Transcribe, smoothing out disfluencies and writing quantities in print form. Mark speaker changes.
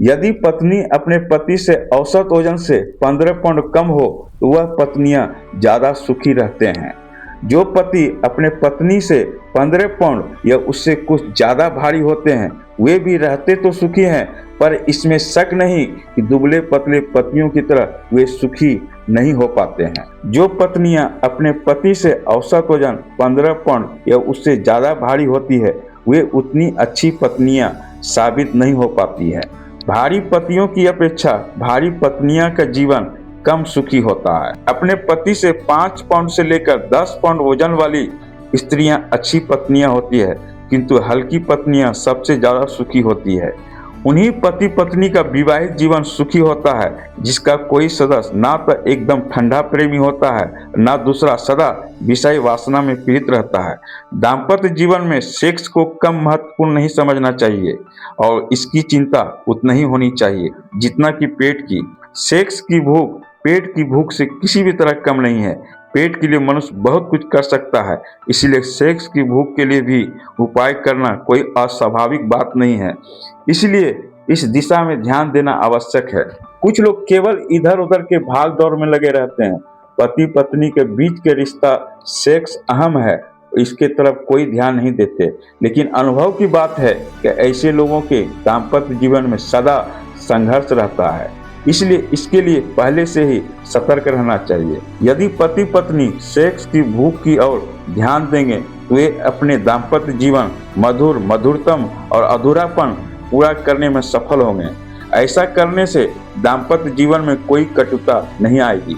Speaker 1: यदि पत्नी अपने पति से औसत वजन से 15 पाउंड कम हो तो वह पत्नियां ज्यादा सुखी रहते हैं। जो पति अपने पत्नी से 15 पाउंड या उससे कुछ ज्यादा भारी होते हैं वे भी रहते तो सुखी हैं, पर इसमें शक नहीं कि दुबले पतले पतियों की तरह वे सुखी नहीं हो पाते हैं। जो पत्नियां अपने पति से औसत वजन 15 पाउंड या उससे ज्यादा भारी होती है वे उतनी अच्छी पत्नियां साबित नहीं हो पाती है। भारी पतियों की अपेक्षा भारी पत्नियां का जीवन कम सुखी होता है। अपने पति से 5 पाउंड से लेकर 10 पाउंड वजन वाली स्त्रियां अच्छी पत्नियां होती है, किंतु हल्की पत्नियां सबसे ज्यादा सुखी होती है। उन्हीं पति पत्नी का विवाहित जीवन सुखी होता है जिसका कोई सदस्य ना तो एकदम ठंडा प्रेमी होता है, ना दूसरा सदा विषय वासना में पीड़ित रहता है। दाम्पत्य जीवन में सेक्स को कम महत्वपूर्ण नहीं समझना चाहिए और इसकी चिंता उतना ही होनी चाहिए जितना कि पेट की। सेक्स की भूख पेट की भूख से किसी भी तरह कम नहीं है। पेट के लिए मनुष्य बहुत कुछ कर सकता है, इसलिए सेक्स की भूख के लिए भी उपाय करना कोई अस्वाभाविक बात नहीं है। इसलिए इस दिशा में ध्यान देना आवश्यक है। कुछ लोग केवल इधर उधर के भाग दौड़ में लगे रहते हैं। पति पत्नी के बीच के रिश्ता सेक्स अहम है, इसके तरफ कोई ध्यान नहीं देते। लेकिन अनुभव की बात है कि ऐसे लोगों के दाम्पत्य जीवन में सदा संघर्ष रहता है, इसलिए इसके लिए पहले से ही सतर्क रहना चाहिए। यदि पति पत्नी सेक्स की भूख की ओर ध्यान देंगे तो वे अपने दाम्पत्य जीवन मधुर, मधुरतम और अधूरापन पूरा करने में सफल होंगे। ऐसा करने से दाम्पत्य जीवन में कोई कटुता नहीं आएगी।